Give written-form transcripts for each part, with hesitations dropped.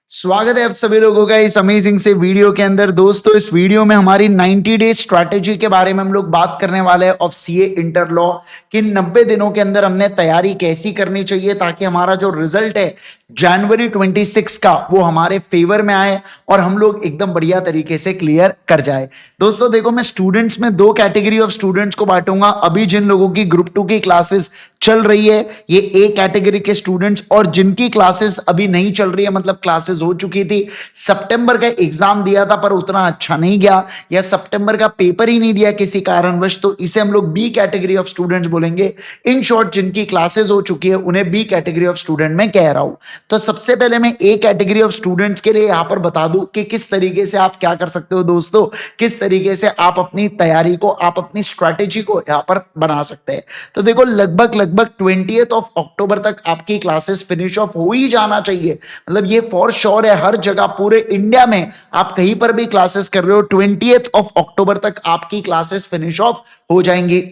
स्वागत है आप सभी लोगों का इस अमेजिंग से वीडियो के अंदर। दोस्तों इस वीडियो में हमारी 90 डे स्ट्रैटेजी के बारे में हम लोग बात करने वाले हैं ऑफ सीए इंटर लॉ कि 90 दिनों के अंदर हमने तैयारी कैसी करनी चाहिए ताकि हमारा जो रिजल्ट है जनवरी 26 का वो हमारे फेवर में आए और हम लोग एकदम बढ़िया तरीके से क्लियर कर जाए। दोस्तों देखो, मैं स्टूडेंट्स में दो कैटेगरी ऑफ स्टूडेंट्स को बांटूंगा। अभी जिन लोगों की ग्रुप 2 की क्लासेस चल रही है ये ए कैटेगरी के स्टूडेंट्स, और जिनकी क्लासेस अभी नहीं चल रही है मतलब क्लासेस हो चुकी थी, सितंबर का एग्जाम दिया था पर उतना अच्छा नहीं गया या सितंबर का पेपर ही नहीं दिया किसी कारणवश, तो इसे हम लोग बी कैटेगरी ऑफ स्टूडेंट्स बोलेंगे। इन शॉर्ट जिनकी क्लासेस हो चुकी है उन्हें बी कैटेगरी ऑफ स्टूडेंट में कह रहा हूं। तो सबसे पहले मैं ए कैटेगरी ऑफ स्टूडेंट्स के लिए यहां पर बता दूं कि किस तरीके से आप क्या कर सकते हो दोस्तों, किस तरीके से आप अपनी तैयारी को, आप अपनी स्ट्रैटेजी को यहां पर बना सकते हैं। तो देखो लगभग 20th ऑफ अक्टूबर तक आपकी क्लासेस फिनिश ऑफ हो ही जाना चाहिए। मतलब ये फॉर श्योर है, हर जगह पूरे इंडिया में आप कहीं पर भी क्लासेस कर रहे हो 20th ऑफ अक्टूबर तक आपकी क्लासेस फिनिश ऑफ हो जाएंगी।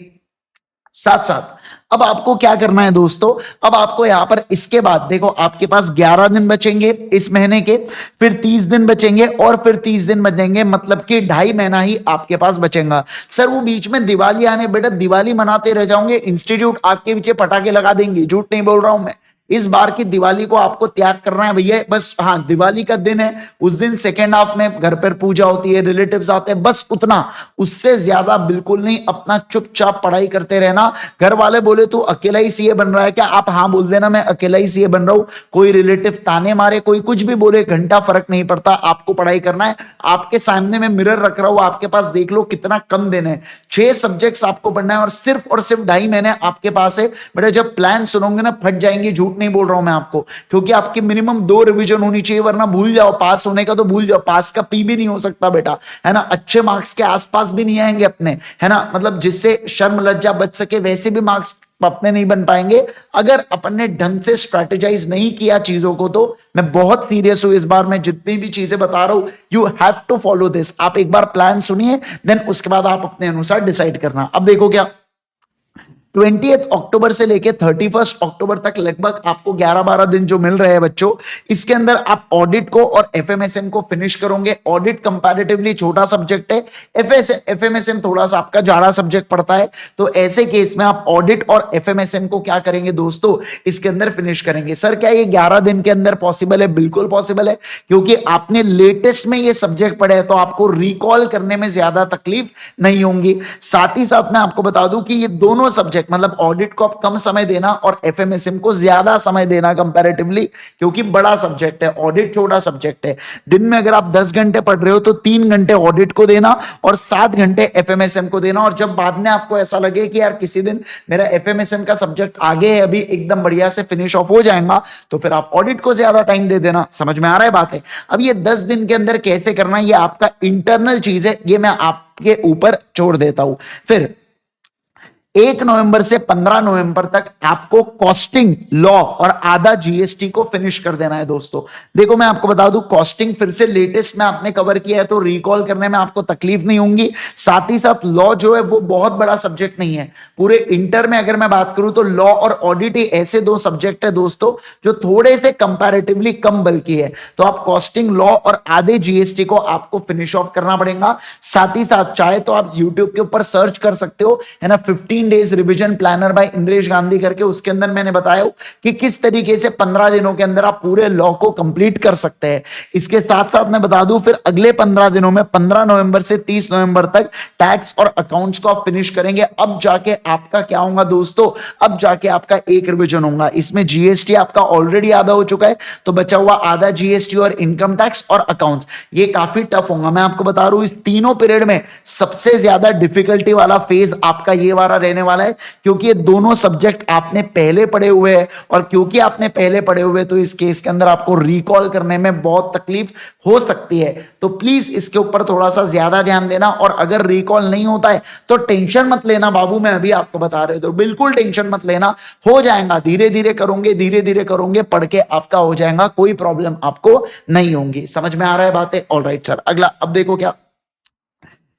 साथ साथ अब आपको क्या करना है दोस्तों, अब आपको यहां पर इसके बाद देखो आपके पास 11 दिन बचेंगे इस महीने के, फिर 30 दिन बचेंगे और फिर 30 दिन बचेंगे, मतलब कि 2.5 महीना ही आपके पास बचेगा। सर वो बीच में दिवाली आने, बेटा दिवाली मनाते रह जाओगे, इंस्टीट्यूट आपके पीछे पटाखे लगा देंगे, झूठ नहीं बोल रहा हूं मैं। इस बार की दिवाली को आपको त्याग करना है भैया, बस हाँ दिवाली का दिन है, उस दिन सेकेंड हाफ में घर पर पूजा होती है, रिलेटिव्स आते हैं, बस उतना, उससे ज्यादा बिल्कुल नहीं। अपना चुपचाप पढ़ाई करते रहना। घर वाले बोले तू अकेला ही सीए बन रहा है क्या, आप हाँ बोल देना मैं अकेला ही सीए बन रहा हूं। कोई रिलेटिव ताने मारे, कोई कुछ भी बोले, घंटा फर्क नहीं पड़ता, आपको पढ़ाई करना है। आपके सामने में मिरर रख रहा हूं, आपके पास देख लो कितना कम दिन है, 6 सब्जेक्ट्स आपको पढ़ना है और सिर्फ 2.5 महीने आपके पास है। बेटा जब प्लान सुनोगे ना फट जाएंगे, झूठ नहीं बोल रहा हूं मैं आपको, क्योंकि आपकी मिनिमम 2 रिवीजन होनी चाहिए, वरना भूल जाओ पास होने का, तो भूल जाओ, पास का पी भी नहीं हो सकता बेटा, है ना। अच्छे मार्क्स के आसपास भी नहीं आएंगे अपने, है ना, मतलब जिससे शर्म लज्जा बच सके वैसे भी मार्क्स अपने नहीं बन पाएंगे अगर अपन ने ढंग से स्ट्रेटेजाइज नहीं किया चीजों को। तो मैं बहुत सीरियस हूं इस बार, मैं जितनी भी चीजें बता रहा हूं you have to follow this. आप एक बार प्लान सुनिए, देन उसके बाद आप अपने अनुसार डिसाइड करना। अब देखो क्या 20th अक्टूबर से लेके 31st अक्टूबर तक लगभग आपको 11-12 दिन जो मिल रहे हैं बच्चों, इसके अंदर आप ऑडिट को और एफएमएसएम को फिनिश करोगे। ऑडिट कंपैरेटिवली छोटा सब्जेक्ट है, एफएमएसएम थोड़ा सा आपका ज्यादा सब्जेक्ट पड़ता है, तो ऐसे केस में आप ऑडिट और एफएमएसएम को क्या करेंगे दोस्तों, इसके अंदर फिनिश करेंगे। सर क्या ये 11 दिन के अंदर पॉसिबल है? बिल्कुल पॉसिबल है, क्योंकि आपने लेटेस्ट में ये सब्जेक्ट पढ़े हैं तो आपको रिकॉल करने में ज्यादा तकलीफ नहीं होंगी। साथ ही साथ मैं आपको बता दूं कि ये दोनों सब्जेक्ट, मतलब ऑडिट को आप कम समय देना और एफएमएसएम को ज्यादा समय देना कंपैरेटिवली, क्योंकि बड़ा सब्जेक्ट है, ऑडिट छोटा सब्जेक्ट है। दिन में अगर आप 10 घंटे पढ़ रहे हो तो 3 घंटे ऑडिट को देना और 7 घंटे एफएमएसएम को देना। और जब बाद में आपको ऐसा लगे कि यार किसी दिन मेरा एफएमएसएम का सब्जेक्ट आगे है, अभी एकदम बढ़िया से फिनिश ऑफ हो जाएगा, तो फिर आप ऑडिट को ज्यादा टाइम दे देना। समझ में आ रहा है बात है? अब ये 10 दिन के अंदर कैसे करना है ये आपका इंटरनल चीज है, ये मैं आपके ऊपर छोड़ देता हूं। फिर 1 नवंबर से 15 नवंबर तक आपको कॉस्टिंग लॉ और आधा जीएसटी को फिनिश कर देना है दोस्तों। देखो मैं आपको बता दूं, कॉस्टिंग फिर से लेटेस्ट में आपने कवर किया है तो रिकॉल करने में आपको तकलीफ नहीं होगी। साथ ही साथ लॉ जो है वो बहुत बड़ा सब्जेक्ट नहीं है, पूरे इंटर में अगर मैं बात करूं तो लॉ और ऑडिट ऐसे 2 सब्जेक्ट है दोस्तों जो थोड़े से कंपैरेटिवली कम बल्कि है। तो आप कॉस्टिंग लॉ और आधे जीएसटी को आपको फिनिश ऑफ करना पड़ेगा। साथ ही साथ चाहे तो आप यूट्यूब के ऊपर सर्च कर सकते हो, है ना, 15 days revision planner by Indresh Gandhi करके, उसके अंदर मैंने बताया कि किस तरीके से 15 दिनों के अंदर आप पूरे लॉ को कंप्लीट कर सकते हैं। इसके साथ साथ मैं बता दूं फिर अगले 15 दिनों में 15 नवंबर से 30 नवंबर तक टैक्स और अकाउंट्स को आप फिनिश करेंगे। अब जाके आपका क्या होगा दोस्तों, अब जाके आपका एक रिवीजन होगा। इसमें जीएसटी आपका ऑलरेडी आधा हो चुका है, तो बचा हुआ आधा जीएसटी और इनकम टैक्स और अकाउंट्स, ये काफी टफ होगा। मैं आपको बता रहा हूं इस तीनों पीरियड में सबसे ज्यादा डिफिकल्टी वाला फेज आपका ये वाला रहने वाला है, क्योंकि ये दोनों सब्जेक्ट आपने पहले पढ़े हुए हैं, और क्योंकि आपने पहले पढ़े हुए तो इस केस के अंदर आपको रिकॉल करने में बहुत तकलीफ हो सकती है। तो प्लीज इसके ऊपर थोड़ा सा ज्यादा ध्यान देना, और अगर रिकॉल नहीं होता है तो टेंशन मत लेना बाबू, मैं अभी आपको बता रहे तो बिल्कुल टेंशन मत लेना, हो जाएगा। धीरे धीरे करोगे, धीरे धीरे करोगे, पढ़ के आपका हो जाएगा, कोई प्रॉब्लम आपको नहीं होगी। समझ में आ रहा है बातें? ऑलराइट सर, अगला अब देखो क्या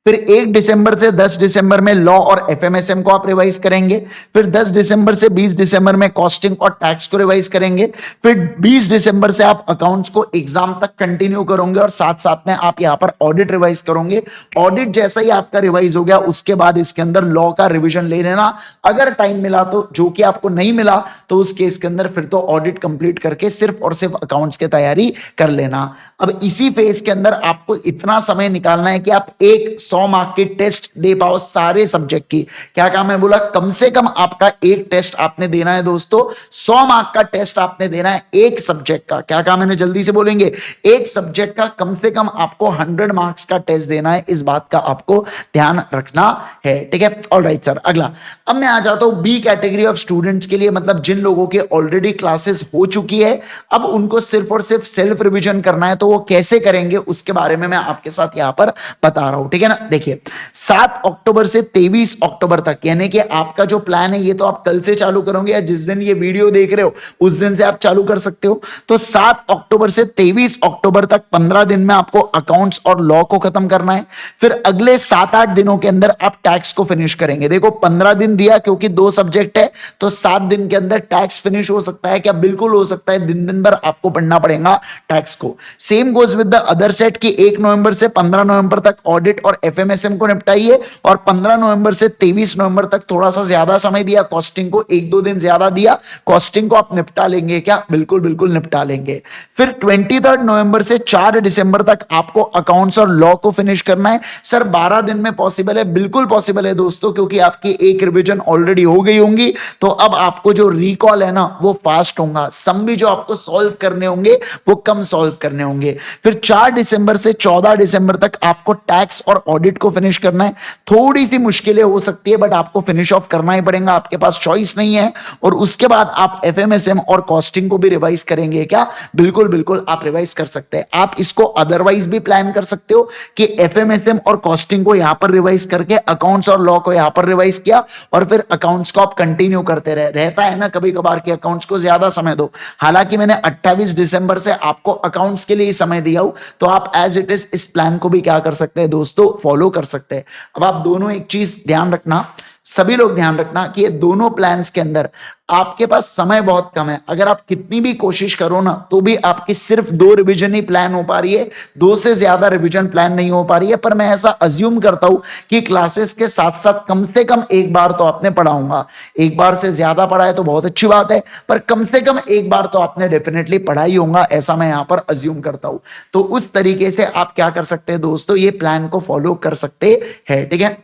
फिर 1 दिसंबर से 10 दिसंबर में लॉ और एफएमएसएम को आप रिवाइज करेंगे। फिर 10 दिसंबर से 20 दिसंबर में कॉस्टिंग और टैक्स को रिवाइज करेंगे। फिर 20 दिसंबर से आप अकाउंट्स को एग्जाम तक कंटिन्यू करोगे और साथ साथ में आप यहां पर ऑडिट रिवाइज करोगे। ऑडिट जैसा ही आपका रिवाइज हो गया उसके बाद इसके अंदर लॉ का रिवीजन ले लेना। अगर टाइम मिला तो, जो कि आपको नहीं मिला तो उस केस के अंदर फिर तो ऑडिट कंप्लीट करके सिर्फ और सिर्फ अकाउंट्स की तैयारी कर लेना। अब इसी फेज के अंदर आपको इतना समय निकालना है कि आप एक 100 मार्क की टेस्ट दे पाओ सारे सब्जेक्ट की। क्या काम है बोला, कम से कम आपका एक टेस्ट आपने देना है दोस्तों, 100 मार्क का टेस्ट आपने देना है एक सब्जेक्ट का। क्या काम है, जल्दी से बोलेंगे, एक सब्जेक्ट का कम से कम आपको 100 मार्क्स का टेस्ट देना है। इस बात का आपको ध्यान रखना है, ठीक है। ऑलराइट सर, अगला अब मैं आ जाता हूं बी कैटेगरी ऑफ स्टूडेंट्स के लिए, मतलब जिन लोगों के ऑलरेडी क्लासेस हो चुकी है, अब उनको सिर्फ और सिर्फ सेल्फ रिवीजन करना है। तो वो कैसे करेंगे उसके बारे में मैं आपके साथ यहां पर बता रहा हूं, ठीक है ना। देखिए 7 अक्टूबर से 23 अक्टूबर तक, यानी कि आपका जो प्लान है ये तो आप कल से चालू करोगे या जिस दिन ये वीडियो देख रहे हो उस दिन से आप चालू कर सकते हो। तो 7 अक्टूबर से 23 अक्टूबर तक 15 दिन में आपको अकाउंट्स और लॉ को खत्म करना है। फिर अगले 7-8 दिनों के अंदर आप टैक्स को फिनिश करेंगे। देखो 15 दिन दिया क्योंकि 2 सब्जेक्ट है, तो 7 दिन के अंदर टैक्स फिनिश हो सकता है क्या, बिल्कुल हो सकता है। दिन दिन भर आपको पढ़ना पड़ेगा टैक्स को। Same goes with the other set की 1 नवंबर से 15 नवंबर तक ऑडिट और एफएमएसएम को निपटाइए, और 15 नवंबर से 23 नवंबर तक थोड़ा सा ज्यादा समय दिया कॉस्टिंग को, 1-2 दिन ज्यादा दिया कॉस्टिंग को, आप निपटा लेंगे क्या, बिल्कुल बिल्कुल निपटा लेंगे। फिर 23 नवंबर से 4 दिसंबर तक आपको अकाउंट्स और लॉ को फिनिश करना है। सर 12 दिन में पॉसिबल है, बिल्कुल पॉसिबल है दोस्तों, क्योंकि आपकी एक रिवीजन ऑलरेडी हो गई होंगी। तो अब आपको जो रिकॉल है ना वो फास्ट होगा, सम भी जो आपको सॉल्व करने होंगे वो कम सॉल्व करने होंगे। फिर 4 दिसंबर से 14 दिसंबर तक आपको टैक्स और ऑडिट को फिनिश करना है। थोड़ी सी मुश्किलें हो सकती है बट आपको फिनिश ऑफ करना ही पड़ेगा, आपके पास चॉइस नहीं है। और उसके बाद आप एफएमएसएम और कॉस्टिंग को भी रिवाइज करेंगे क्या, बिल्कुल बिल्कुल आप रिवाइज कर सकते हैं। आप इसको अदरवाइज भी प्लान कर सकते हो कि एफएमएसएम और कॉस्टिंग को यहां पर रिवाइज करके अकाउंट्स और लॉ को यहां पर रिवाइज किया, और फिर अकाउंट्स को आप कंटिन्यू करते रहे। रहता है ना कभी कभार कि अकाउंट्स को ज्यादा समय दो, हालांकि मैंने 28 दिसंबर से आपको अकाउंट्स के लिए समय दिया हूं, तो आप एज इट इज इस प्लान को भी क्या कर सकते हैं दोस्तों, फॉलो कर सकते हैं। अब आप दोनों एक चीज ध्यान रखना, सभी लोग ध्यान रखना कि ये दोनों प्लान्स के अंदर आपके पास समय बहुत कम है। अगर आप कितनी भी कोशिश करो ना तो भी आपकी सिर्फ 2 रिवीजन ही प्लान हो पा रही है, 2 से ज्यादा रिवीजन प्लान नहीं हो पा रही है। पर मैं ऐसा अज्यूम करता हूं कि क्लासेस के साथ साथ कम से कम एक बार तो आपने पढ़ाऊंगा। एक बार से ज्यादा पढ़ा है तो बहुत अच्छी बात है, पर कम से कम एक बार तो आपने डेफिनेटली पढ़ा ही होगा, ऐसा मैं यहां पर अज्यूम करता हूं। तो उस तरीके से आप क्या कर सकते हैं दोस्तों, ये प्लान को फॉलो कर सकते हैं, ठीक है।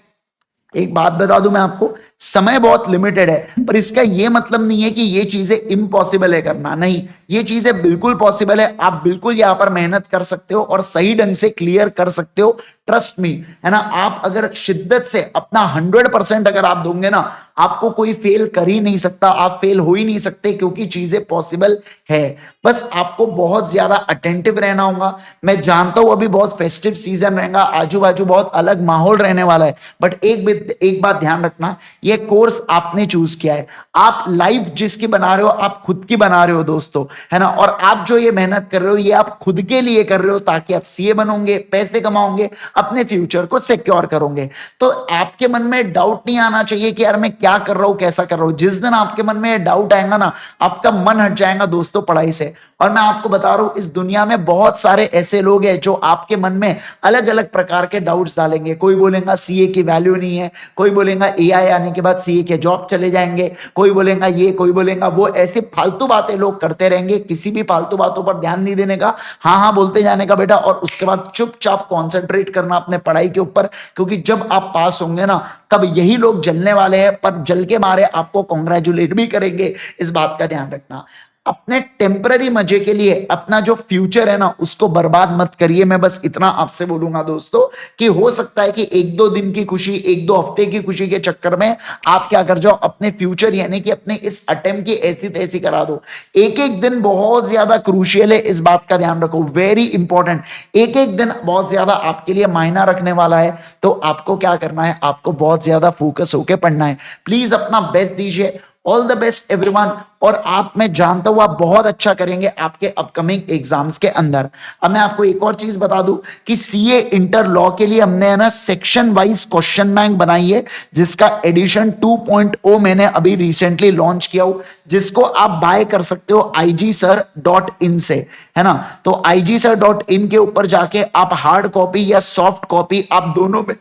एक बात बता दूं मैं आपको, समय बहुत लिमिटेड है, पर इसका यह मतलब नहीं है कि ये चीजें इम्पॉसिबल है करना, नहीं, ये चीजें बिल्कुल पॉसिबल है। आप बिल्कुल यहां पर मेहनत कर सकते हो और सही ढंग से क्लियर कर सकते हो, ट्रस्ट मी, है ना। आप अगर शिद्दत से अपना 100% अगर आप दोगे ना, आपको कोई फेल कर ही नहीं सकता, आप फेल हो ही नहीं सकते, क्योंकि चीजें पॉसिबल है। बस आपको बहुत ज्यादा अटेंटिव रहना होगा। मैं जानता हूं अभी बहुत फेस्टिव सीजन रहेगा, आजू बाजू बहुत अलग माहौल रहने वाला है, बट एक बात ध्यान रखना, ये कोर्स आपने चूज किया है, आप लाइफ जिसकी बना रहे हो आप खुद की बना रहे हो दोस्तों, है ना। और आप जो ये मेहनत कर रहे हो ये आप खुद के लिए कर रहे हो, ताकि आप सीए बनोगे, पैसे कमाओगे, अपने फ्यूचर को सिक्योर करोगे। तो आपके मन में डाउट नहीं आना चाहिए कि यार मैं क्या कर रहा हूं, कैसा कर रहा हूं। जिस दिन आपके मन में डाउट आएगा ना, आपका मन हट जाएगा दोस्तों पढ़ाई से। और मैं आपको बता रहा हूं, इस दुनिया में बहुत सारे ऐसे लोग हैं जो आपके मन में अलग अलग प्रकार के डाउट्स डालेंगे। कोई बोलेगा सीए की वैल्यू नहीं है, कोई बोलेगा एआई आने के बाद सीए के जॉब चले जाएंगे, कोई बोलेगा ये, कोई बोलेगा वो, ऐसे फालतू बातें लोग करते रहेंगे। किसी भी फालतू बातों पर ध्यान नहीं देने का, हाँ हाँ बोलते जाने का बेटा, और उसके बाद चुपचाप कॉन्सेंट्रेट करना अपने पढ़ाई के ऊपर, क्योंकि जब आप पास होंगे ना तब यही लोग जलने वाले हैं, पर जल के मारे आपको कॉन्ग्रेचुलेट भी करेंगे। इस बात का ध्यान रखना। अपने टेम्पररी मजे के लिए अपना जो फ्यूचर है ना उसको बर्बाद मत करिए। मैं बस इतना आपसे बोलूंगा दोस्तों कि हो सकता है कि 1-2 दिन की खुशी, 1-2 हफ्ते की खुशी के चक्कर में आप क्या कर जाओ, अपने फ्यूचर यानी कि अपने इस अटेम्प्ट की ऐसी तैसी करा दो। एक एक दिन बहुत ज्यादा क्रूशियल है, इस बात का ध्यान रखो, वेरी इंपॉर्टेंट। एक एक दिन बहुत ज्यादा आपके लिए मायना रखने वाला है, तो आपको क्या करना है, आपको बहुत ज्यादा फोकस होकर पढ़ना है। प्लीज अपना बेस्ट दीजिए। All the best everyone. और आप, मैं जानता हूं आप बहुत अच्छा करेंगे आपके अपकमिंग एग्जाम्स के अंदर। अब मैं आपको एक और चीज बता दूं कि सीए इंटर लॉ के लिए हमने है ना सेक्शन वाइज क्वेश्चन बैंक बनाई है, जिसका एडिशन 2.0 मैंने अभी रिसेंटली लॉन्च किया हूं, जिसको आप बाय कर सकते हो igsir.in से, है ना। तो igsir.in के ऊपर जाके आप हार्ड कॉपी या सॉफ्ट कॉपी आप दोनों में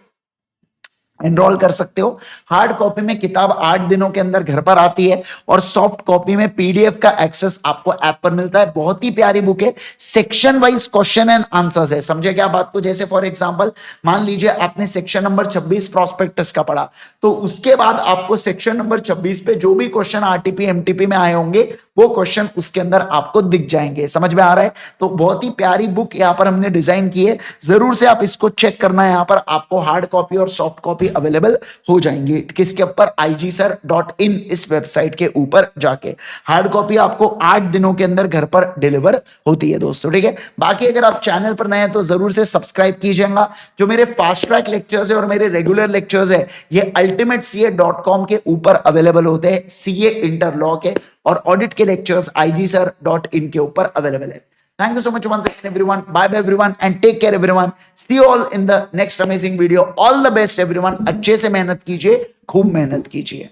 एनरोल कर सकते हो। हार्ड कॉपी में किताब 8 दिनों के अंदर घर पर आती है और सॉफ्ट कॉपी में पीडीएफ का एक्सेस आपको ऐप पर मिलता है। बहुत ही प्यारी बुक है, section wise question and answers है। समझे क्या बात को? जैसे फॉर एग्जांपल मान लीजिए आपने सेक्शन नंबर 26 प्रोस्पेक्टस का पढ़ा, तो उसके बाद आपको सेक्शन नंबर 26 पे जो भी क्वेश्चन आरटीपी एमटीपी में आए होंगे वो क्वेश्चन उसके अंदर आपको दिख जाएंगे। समझ में आ रहा है? तो बहुत ही प्यारी बुक यहाँ पर हमने डिजाइन की है, जरूर से आप इसको चेक करना। यहाँ पर आपको हार्ड कॉपी और सॉफ्ट कॉपी अवेलेबल हो जाएंगी। किसके ऊपर? igsir.in इस वेबसाइट के ऊपर जाके। हार्ड कॉपी आपको 8 दिनों के अंदर घर पर डिलीवर होती है दोस्तों, ठीक है। बाकी अगर आप चैनल पर नए हैं तो जरूर से सब्सक्राइब कीजिएगा। जो मेरे फास्ट ट्रैक लेक्चर्स है और मेरे रेगुलर लेक्चर्स है ये ultimatecA.com के ऊपर अवेलेबल होते हैं, सीए इंटर लॉ के, और ऑडिट के लेक्चर्स igsir.in के ऊपर अवेलेबल है। Thank you so much once again everyone. Bye bye everyone and take care everyone. See you all in the next amazing video. All the best everyone. अच्छे से मेहनत कीजिए, खूब मेहनत कीजिए।